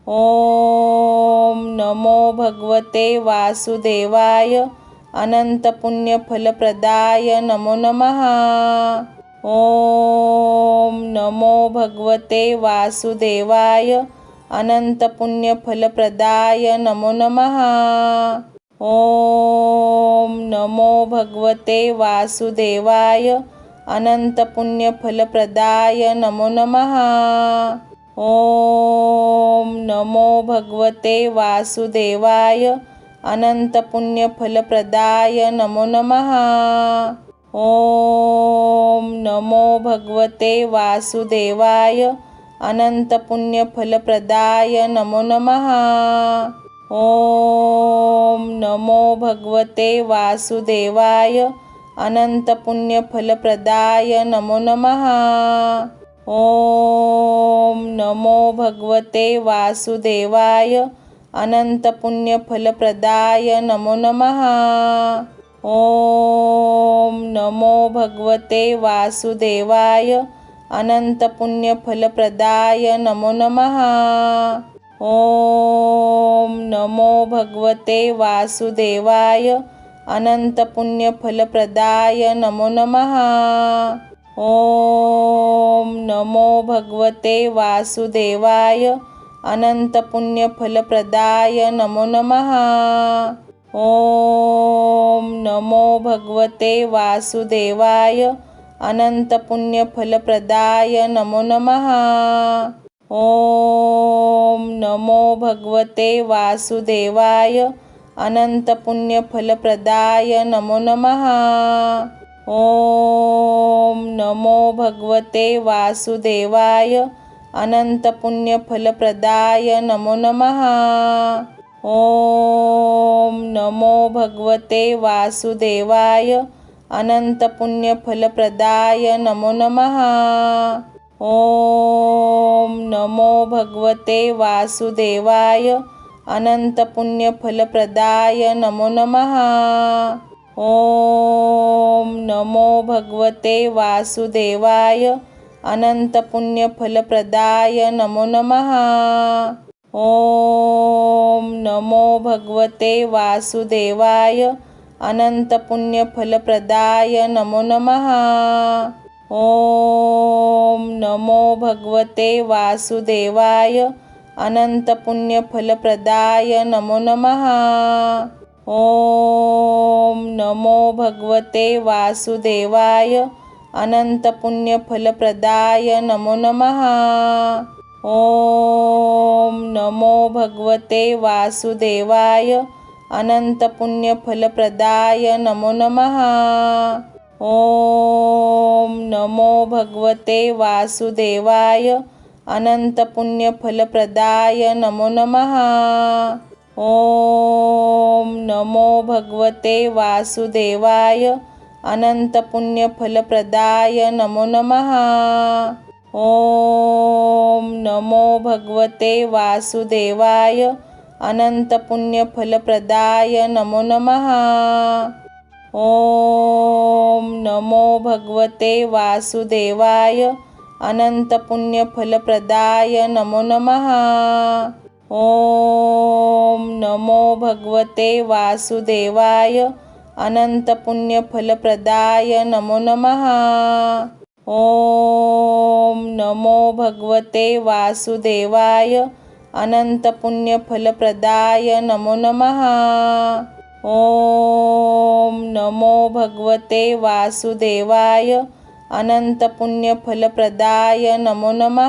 ओम नमो भगवते वासुदेवाय अनंतपुण्यफलप्रदाय नमो नमः। ओम नमो भगवते वासुदेवाय अनंतपुण्यफलप्रदाय नमो नमः। ओम नमो भगवते वासुदेवाय अनंतपुण्यफलप्रदाय नमो नमः। ओम नमो भगवते वासुदेवाय अनंतपुण्यफलप्रदाय नमो नमः। ओम नमो भगवते वासुदेवाय अनंतपुण्यफलप्रदाय नमो नमः। ओम नमो भगवते वासुदेवाय अनंतपुण्यफलप्रदाय नमो नमः। ओम नमो भगवते वासुदेवाय अनंतपुण्यफलप्रदाय नमो नमः। ओम नमो भगवते वासुदेवाय अनंतपुण्यफलप्रदाय नमो नमः। ओम नमो भगवते वासुदेवाय अनंतपुण्यफलप्रदाय नमो नमः। ओम नमो भगवते वासुदेवाय अनंतपुण्यफलप्रदाय नमो नमः। ओम नमो भगवते वासुदेवाय अनंतपुण्यफलप्रदाय नमो नमः। ओम नमो भगवते वासुदेवाय अनंतपुण्यफलप्रदाय नमो नमः। ओम नमो भगवते वासुदेवाय अनंतपुण्यफलप्रदाय नमो नमः। ओम नमो भगवते वासुदेवाय अनंतपुण्यफलप्रदाय नमो नमः। ओम नमो भगवते वासुदेवाय अनंतपुण्यफलप्रदाय नमो नमः। ओम नमो भगवते वासुदेवाय अनंतपुण्यफलप्रदाय नमो नमः। ओम नमो भगवते वासुदेवाय अनंतपुण्यफलप्रदाय नमो नमः। ओम नमो भगवते वासुदेवाय अनंतपुण्यफलप्रदाय नमो नमः। ओम नमो भगवते वासुदेवाय अनंतपुण्यफलप्रदाय नमो नमः। ओम नमो भगवते वासुदेवाय अनंतपुण्यफलप्रदाय नमो नमः। ओम नमो भगवते वासुदेवाय अनंतपुण्यफलप्रदाय नमो नमः। ओम नमो भगवते वासुदेवाय अनंतपुण्यफलप्रदाय नमो नमः। ओम नमो भगवते वासुदेवाय अनंतपुण्यफलप्रदाय नमो नमः। ओम नमो भगवते वासुदेवाय अनंतपुण्यफलप्रदाय नमो नमः। ओम नमो भगवते वासुदेवाय अनंतपुण्यफलप्रदाय नमो नमः। ओम नमो भगवते वासुदेवाय अनंतपुण्यफलप्रदाय नमो नमः। ओम नमो भगवते वासुदेवाय अनंतपुण्यफलप्रदाय नमो नमः।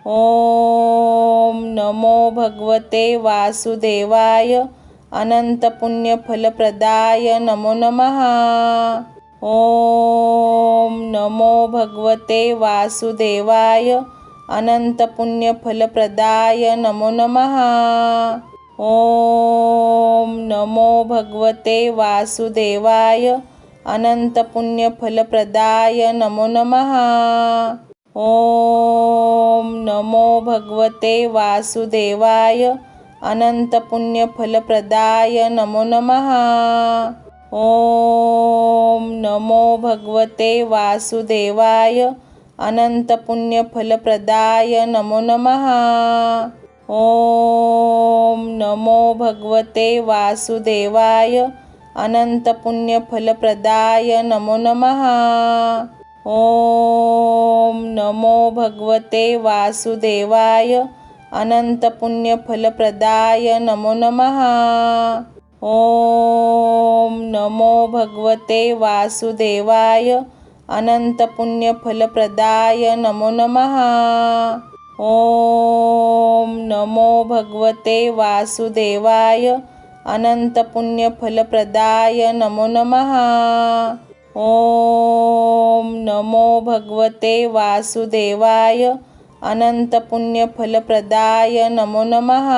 ओम नमो भगवते वासुदेवाय अनंतपुण्यफलप्रदाय नमो नमः। ओम नमो भगवते वासुदेवाय अनंतपुण्यफलप्रदाय नमो नमः। ओम नमो भगवते वासुदेवाय अनंतपुण्यफलप्रदाय नमो नमः। ओम नमो भगवते वासुदेवाय अनंतपुण्यफलप्रदाय नमो नमः। ओम नमो भगवते वासुदेवाय अनंतपुण्यफलप्रदाय नमो नमः। ओम नमो भगवते वासुदेवाय अनंतपुण्यफलप्रदाय नमो नमः। ओम नमो भगवते वासुदेवाय अनंतपुण्यफलप्रदाय नमो नमः। ओम नमो भगवते वासुदेवाय अनंतपुण्यफलप्रदाय नमो नमः। ओम नमो भगवते वासुदेवाय अनंतपुण्यफलप्रदाय नमो नमः। ओम नमो भगवते वासुदेवाय अनंतपुण्यफलप्रदाय नमो नमः।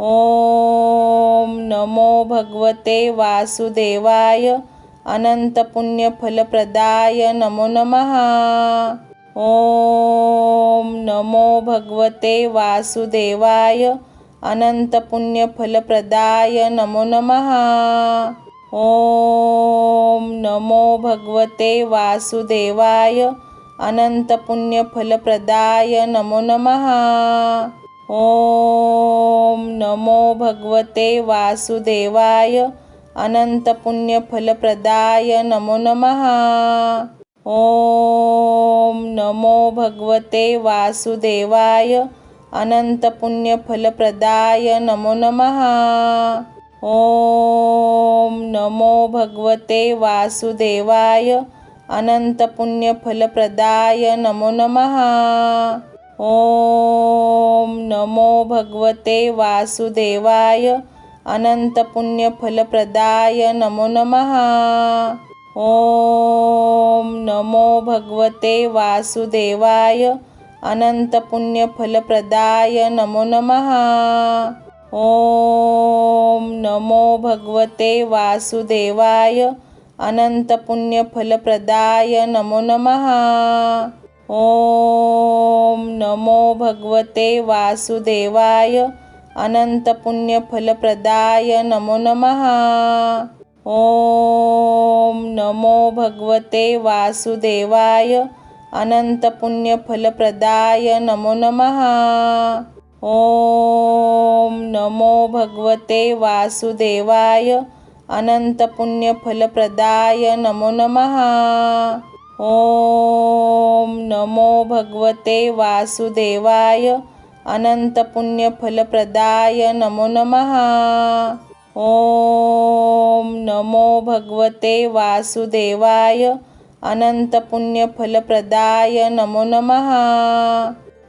ओम नमो भगवते वासुदेवाय अनंतपुण्यफलप्रदाय नमो नमः। ओम नमो भगवते वासुदेवाय अनंतपुण्यफलप्रदाय नमो नमः। ओम नमो भगवते वासुदेवाय अनंतपुण्यफलप्रदाय नमो नमः। ओम नमो भगवते वासुदेवाय अनंतपुण्यफलप्रदाय नमो नमः। ओम नमो भगवते वासुदेवाय अनंतपुण्यफलप्रदाय नमो नमः। ओम नमो भगवते वासुदेवाय अनंतपुण्यफलप्रदाय नमो नमः। ओम नमो भगवते वासुदेवाय अनंतपुण्यफलप्रदाय नमो नमः। ओम नमो भगवते वासुदेवाय अनंतपुण्यफलप्रदाय नमो नमः। ओम नमो भगवते वासुदेवाय अनंतपुण्यफलप्रदाय नमो नमः। ओम नमो भगवते वासुदेवाय अनंतपुण्यफलप्रदाय नमो नमः। ओम नमो भगवते वासुदेवाय अनंतपुण्यफलप्रदाय नमो नमः। ओम नमो भगवते वासुदेवाय अनंतपुण्यफलप्रदाय नमो नमः। ओम नमो भगवते वासुदेवाय अनंतपुण्यफलप्रदाय नमो नमः। ओम नमो भगवते वासुदेवाय अनंतपुण्यफलप्रदाय नमो नमः।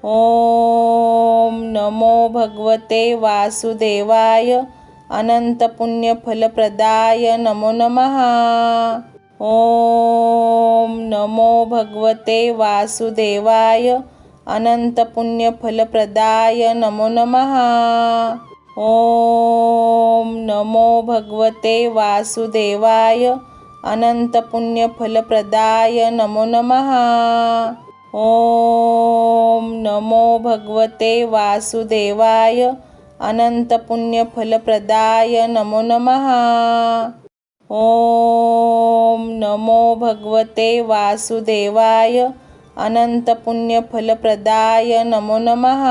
ओम नमो भगवते वासुदेवाय अनंतपुण्यफलप्रदाय नमो नमः। ओम नमो भगवते वासुदेवाय अनंतपुण्यफलप्रदाय नमो नमः। ओम नमो भगवते वासुदेवाय अनंतपुण्यफलप्रदाय नमो नमः। ओम नमो भगवते वासुदेवाय अनंतपुण्यफलप्रदाय नमो नमः। ओम नमो भगवते वासुदेवाय अनंतपुण्यफलप्रदाय नमो नमः।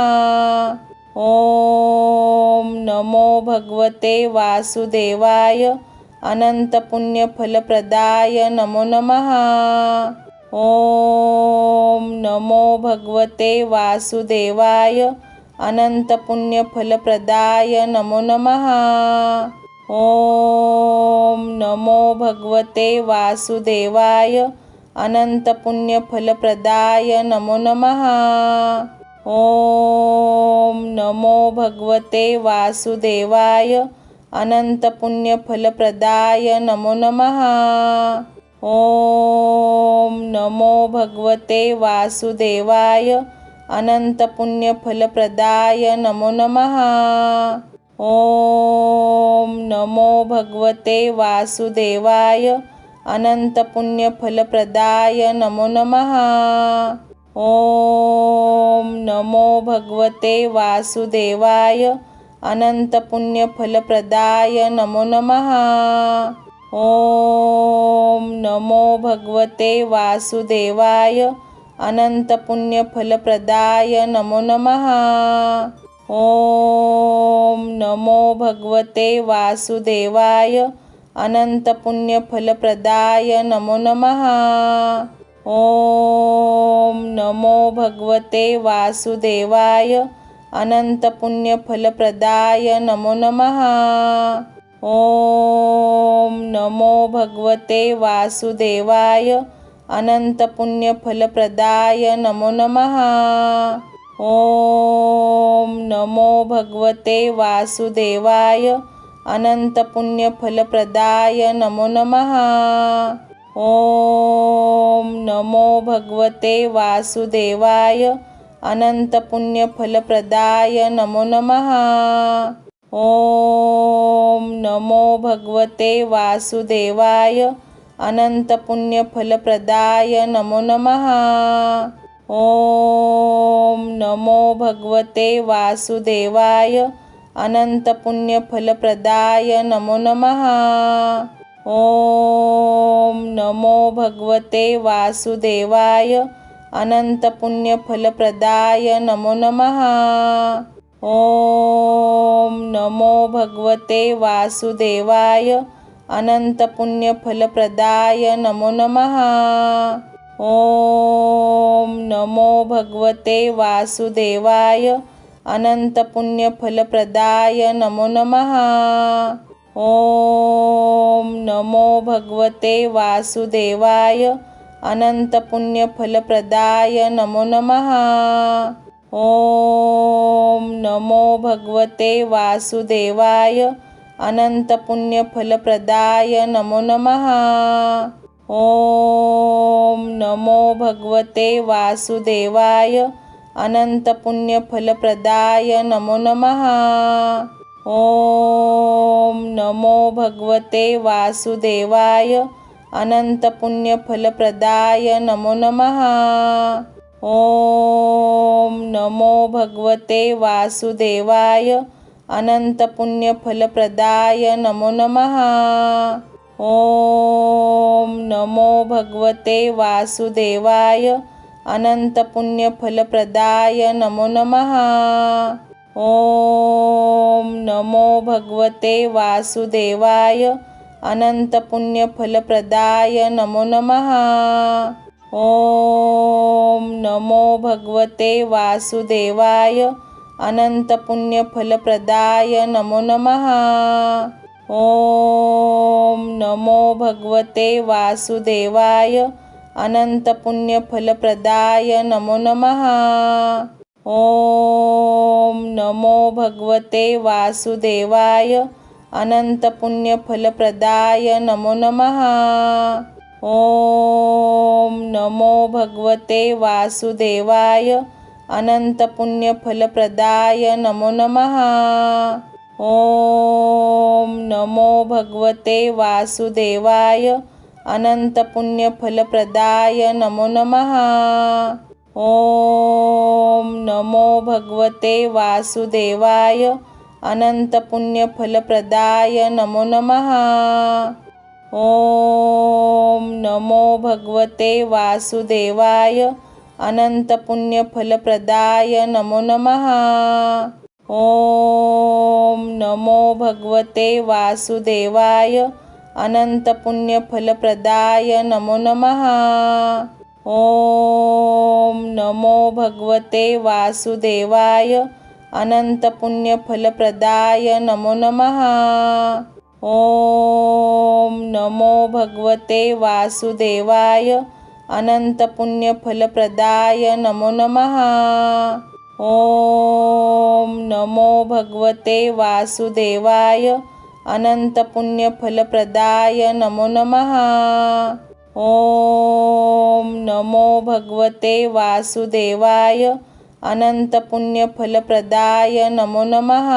ओम नमो भगवते वासुदेवाय अनंतपुण्यफलप्रदाय नमो नमः। ओम नमो भगवते वासुदेवाय अनंतपुण्यफलप्रदाय नमो नमः। ओम नमो भगवते वासुदेवाय अनंतपुण्यफलप्रदाय नमो नमः। ओम नमो भगवते वासुदेवाय अनंतपुण्यफलप्रदाय नमो नमः। ओम नमो भगवते वासुदेवाय अनंतपुण्यफलप्रदाय नमो नमः। ओम नमो भगवते वासुदेवाय अनंतपुण्यफलप्रदाय नमो नमः। ओम नमो भगवते वासुदेवाय अनंतपुण्यफलप्रदाय नमो नमः। ओम नमो भगवते वासुदेवाय अनंतपुण्यफलप्रदाय नमो नमः। ओम नमो भगवते वासुदेवाय अनंतपुण्यफलप्रदाय नमो नमः। ओम नमो भगवते वासुदेवाय अनंतपुण्यफलप्रदाय नमो नमः। ओम नमो भगवते वासुदेवाय अनंतपुण्यफलप्रदाय नमो नमः। ओम नमो भगवते वासुदेवाय अनंतपुण्यफलप्रदाय नमो नमः। ओम नमो भगवते वासुदेवाय अनंतपुण्यफलप्रदाय नमो नमः। ओम नमो भगवते वासुदेवाय अनंतपुण्यफलप्रदाय नमो नमः। ओम नमो भगवते वासुदेवाय अनंतपुण्यफलप्रदाय नमो नमः। ओम नमो भगवते वासुदेवाय अनंतपुण्यफलप्रदाय नमो नमः। ओम नमो भगवते वासुदेवाय अनंतपुण्यफलप्रदाय नमो नमः। ओम नमो भगवते वासुदेवाय अनंतपुण्यफलप्रदाय नमो नमः। ओम नमो भगवते वासुदेवाय अनंतपुण्यफलप्रदाय नमो नमः। ओम नमो भगवते वासुदेवाय अनंतपुण्यफलप्रदाय नमो नमः। ओम नमो भगवते वासुदेवाय अनंतपुण्यफलप्रदाय नमो नमः। ओम नमो भगवते वासुदेवाय अनंतपुण्यफलप्रदाय नमो नमः। ओम नमो भगवते वासुदेवाय अनंतपुण्यफलप्रदाय नमो नमः। ओम नमो भगवते वासुदेवाय अनंतपुण्यफलप्रदाय नमो नमः। ओम नमो भगवते वासुदेवाय अनंतपुण्यफलप्रदाय नमो नमः। ओम नमो भगवते वासुदेवाय अनंतपुण्यफलप्रदाय नमो नमः। ओम नमो भगवते वासुदेवाय अनंतपुण्यफलप्रदाय नमो नमः। ओम नमो भगवते वासुदेवाय अनंतपुण्यफलप्रदाय नमो नमः। ओम नमो भगवते वासुदेवाय अनंतपुण्यफलप्रदाय नमो नमः। ओम नमो भगवते वासुदेवाय अनंतपुण्यफलप्रदाय नमो नमः। ओम नमो भगवते वासुदेवाय अनंतपुण्यफलप्रदाय नमो नमः। ओम नमो भगवते वासुदेवाय अनंतपुण्यफलप्रदाय नमो नमः। ओम नमो भगवते वासुदेवाय अनंतपुण्यफलप्रदाय नमो नमः। ओम नमो भगवते वासुदेवाय अनंतपुण्यफलप्रदाय नमो नमः। ओम नमो भगवते वासुदेवाय अनंतपुण्यफलप्रदाय नमो नमः। ओम नमो भगवते वासुदेवाय अनंतपुण्यफलप्रदाय नमो नमः। ओम नमो भगवते वासुदेवाय अनंतपुण्यफलप्रदाय नमो नमः।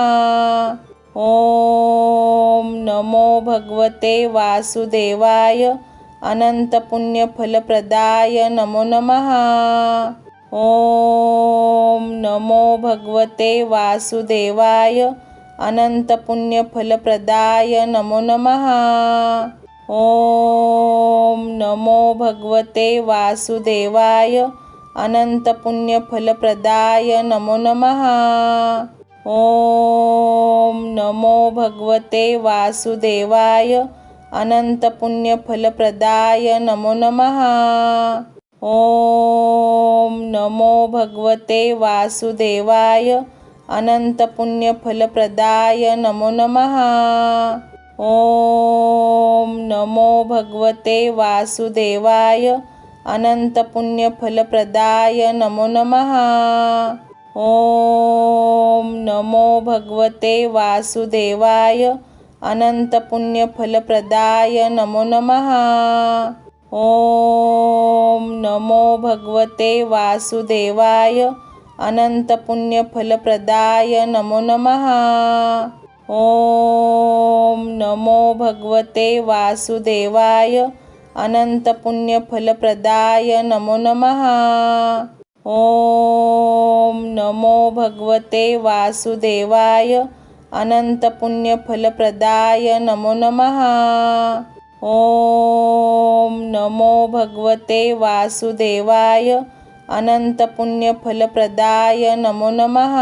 ओम नमो भगवते वासुदेवाय अनंतपुण्यफलप्रदाय नमो नमः। ओम नमो भगवते वासुदेवाय अनंतपुण्यफलप्रदाय नमो नमः। ओम नमो भगवते वासुदेवाय अनंतपुण्यफलप्रदाय नमो नमः। ओम नमो भगवते वासुदेवाय अनंतपुण्यफलप्रदाय नमो नमः। ओम नमो भगवते वासुदेवाय अनंतपुण्यफलप्रदाय नमो नमः। ओम नमो भगवते वासुदेवाय अनंतपुण्यफलप्रदाय नमो नमः। ओम नमो भगवते वासुदेवाय अनंतपुण्यफलप्रदाय नमो नमः। ओम नमो भगवते वासुदेवाय अनंतपुण्यफलप्रदाय नमो नमः। ओम नमो भगवते वासुदेवाय अनंतपुण्यफलप्रदाय नमो नमः। ओम नमो भगवते वासुदेवाय अनंतपुण्यफलप्रदाय नमो नमः। ओम नमो भगवते वासुदेवाय अनंतपुण्यफलप्रदाय नमो नमः।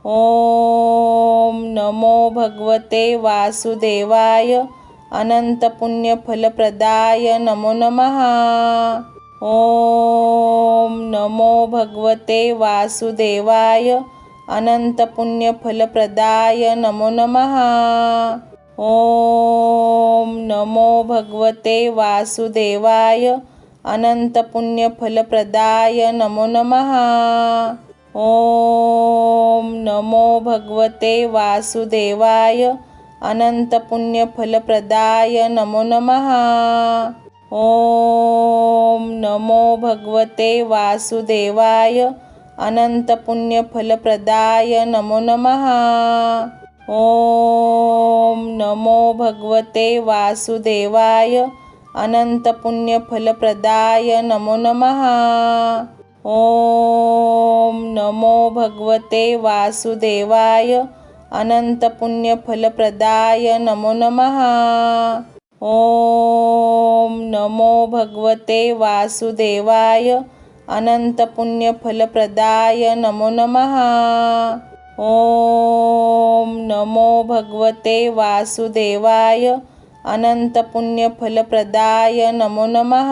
ओम नमो भगवते वासुदेवाय अनंतपुण्यफलप्रदाय नमो नमः। ओम नमो भगवते वासुदेवाय अनंतपुण्यफलप्रदाय नमो नमः। ओम नमो भगवते वासुदेवाय अनंतपुण्यफलप्रदाय नमो नमः। ओम नमो भगवते वासुदेवाय अनंतपुण्यफलप्रदाय नमो नमः। ओम नमो भगवते वासुदेवाय अनंतपुण्यफलप्रदाय नमो नमः। ओम नमो भगवते वासुदेवाय अनंतपुण्यफलप्रदाय नमो नमः। ओम नमो भगवते वासुदेवाय अनंतपुण्यफलप्रदाय नमो नमः। ओम नमो भगवते वासुदेवाय अनंतपुण्यफलप्रदाय नमो नमः। ओम नमो भगवते वासुदेवाय अनंतपुण्यफलप्रदाय नमो नमः।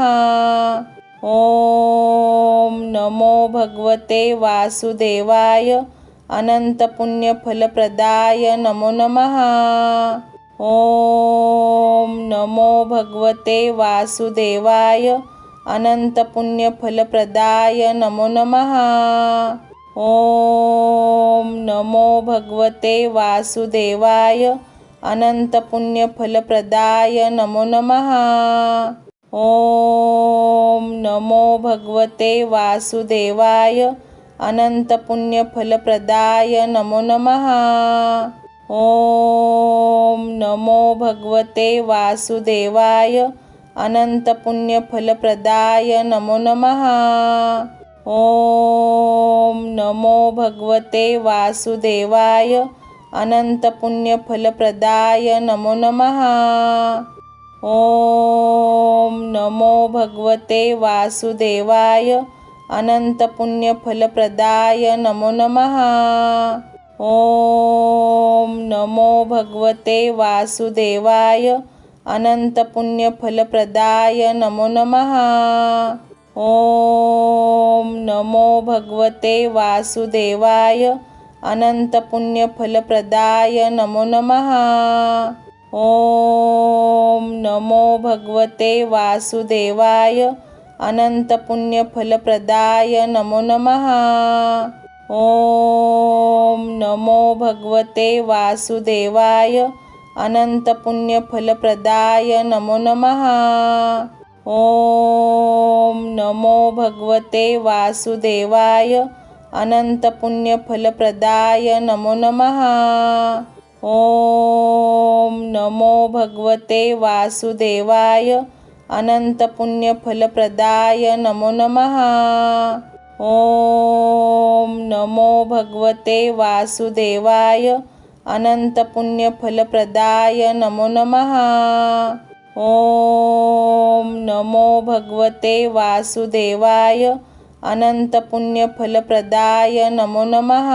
ओम नमो भगवते वासुदेवाय अनंतपुण्यफलप्रदाय नमो नमः। ओम नमो भगवते वासुदेवाय अनंतपुण्यफलप्रदाय नमो नमः। ओम नमो भगवते वासुदेवाय अनंतपुण्यफलप्रदाय नमो नमः। ओम नमो भगवते वासुदेवाय अनंतपुण्यफलप्रदाय नमो नमः। ओम नमो भगवते वासुदेवाय अनंतपुण्यफलप्रदाय नमो नमः। ओम नमो भगवते वासुदेवाय अनंतपुण्यफलप्रदाय नमो नमः। ओम नमो भगवते वासुदेवाय अनंतपुण्यफलप्रदाय नमो नमः। ओम नमो भगवते वासुदेवाय अनंतपुण्यफलप्रदाय नमो नमः। ओम नमो भगवते वासुदेवाय अनंतपुण्यफलप्रदाय नमो नमः। ओम नमो भगवते वासुदेवाय अनंतपुण्यफलप्रदाय नमो नमः। ओम नमो भगवते वासुदेवाय अनंतपुण्यफलप्रदाय नमो नमः। ओम नमो भगवते वासुदेवाय अनंतपुण्यफलप्रदाय नमो नमः। ओम नमो भगवते वासुदेवाय अनंतपुण्यफलप्रदाय नमो नमः। ओम नमो भगवते वासुदेवाय अनंतपुण्यफलप्रदाय नमो नमः। ओम नमो भगवते वासुदेवाय अनंतपुण्यफलप्रदाय नमो नमः।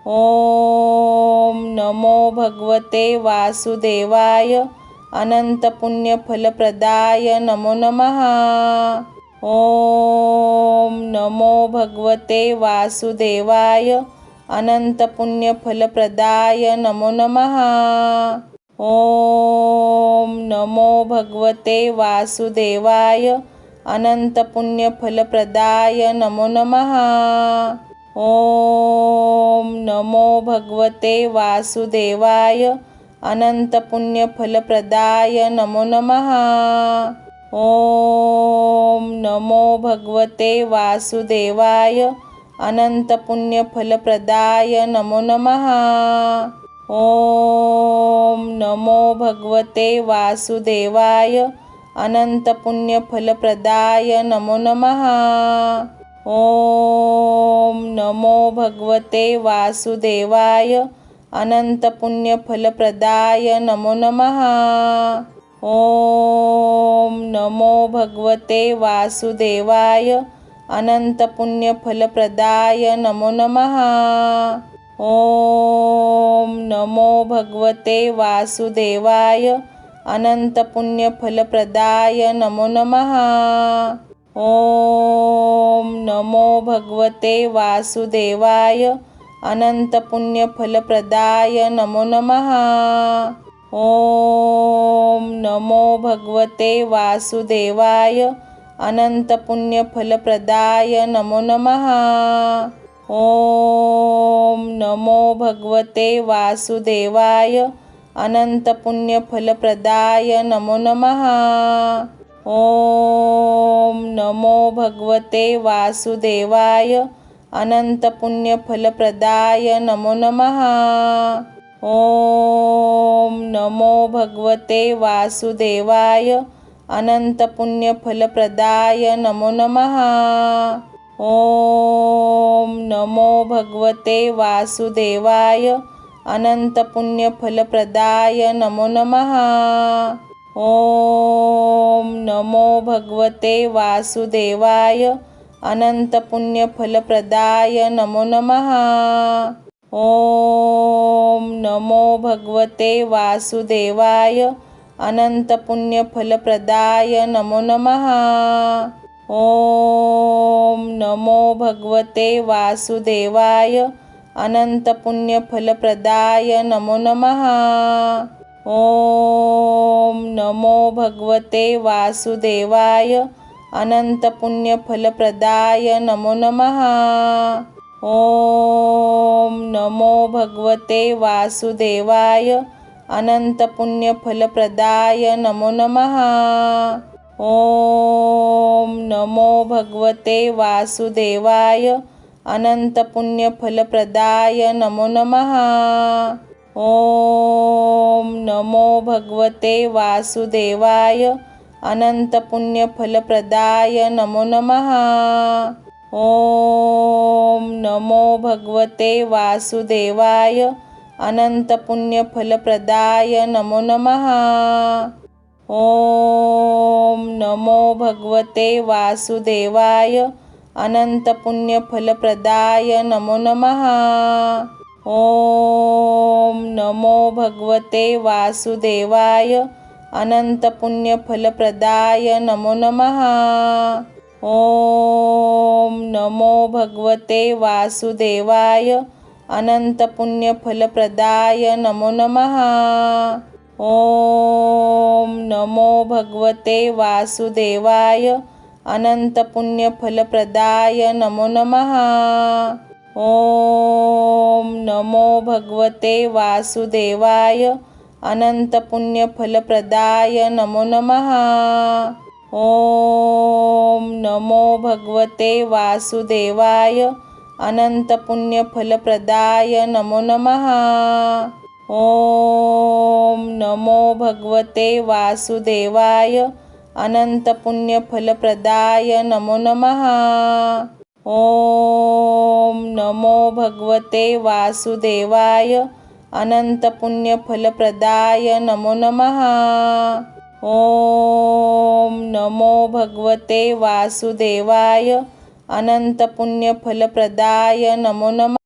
ओम नमो भगवते वासुदेवाय अनंतपुण्यफलप्रदाय नमो नमः। ओम नमो भगवते वासुदेवाय अनंतपुण्यफलप्रदाय नमो नमः। ओम नमो भगवते वासुदेवाय अनंतपुण्यफलप्रदाय नमो नमः। ओम नमो भगवते वासुदेवाय अनंतपुण्यफलप्रदाय नमो नमः। ओम नमो भगवते वासुदेवाय अनंतपुण्यफलप्रदाय नमो नमः। ओम नमो भगवते वासुदेवाय अनंतपुण्यफलप्रदाय नमो नमः। ओम नमो भगवते वासुदेवाय अनंतपुण्यफलप्रदाय नमो नमः। ओम नमो भगवते वासुदेवाय अनंतपुण्यफलप्रदाय नमो नमः। ओम नमो भगवते वासुदेवाय अनंतपुण्यफलप्रदाय नमो नमः। ओम नमो भगवते वासुदेवाय अनंतपुण्यफलप्रदाय नमो नमः। ओम नमो भगवते वासुदेवाय अनंतपुण्यफलप्रदाय नमो नमः। ओम नमो भगवते वासुदेवाय अनंतपुण्यफलप्रदाय नमो नमः। ओम नमो भगवते वासुदेवाय अनंतपुण्यफलप्रदाय नमो नमः। ओम नमो भगवते वासुदेवाय अनंतपुण्यफलप्रदाय नमो नमः। ओम नमो भगवते वासुदेवाय अनंतपुण्यफलप्रदाय नमो नमः। ओम नमो भगवते वासुदेवाय अनंतपुण्यफलप्रदाय नमो नमः। ओम नमो भगवते वासुदेवाय अनंतपुण्यफलप्रदाय नमो नमः। ओम नमो भगवते वासुदेवाय अनंतपुण्यफलप्रदाय नमो नमः। ओम नमो भगवते वासुदेवाय अनंतपुण्यफलप्रदाय नमो नमः। ओम नमो भगवते वासुदेवाय अनंतपुण्यफलप्रदाय नमो नमः। ओम नमो भगवते वासुदेवाय अनंतपुण्यफलप्रदाय नमो नमः। ओम नमो भगवते वासुदेवाय अनंतपुण्यफलप्रदाय नमो नमः। ओम नमो भगवते वासुदेवाय अनंतपुण्यफलप्रदाय नमो नमः। ओम नमो भगवते वासुदेवाय अनंतपुण्यफलप्रदाय नमो नमः। ओम नमो भगवते वासुदेवाय अनंतपुण्यफलप्रदाय नमो नमः। ओम नमो भगवते वासुदेवाय अनंतपुण्यफलप्रदाय नमो नमः। ओम नमो भगवते वासुदेवाय अनंतपुण्यफलप्रदाय नमो नमः। ओम नमो भगवते वासुदेवाय अनंतपुण्यफलप्रदाय नमो नमः। ओम नमो भगवते वासुदेवाय अनंतपुण्यफलप्रदाय नमो नमः। ओम नमो भगवते वासुदेवाय अनंतपुण्यफलप्रदाय नमो नमः। ओम नमो भगवते वासुदेवाय अनंतपुण्यफलप्रदाय नमो नमः। ओम नमो भगवते वासुदेवाय अनंत पुण्य फलप्रदाय नमो नमः.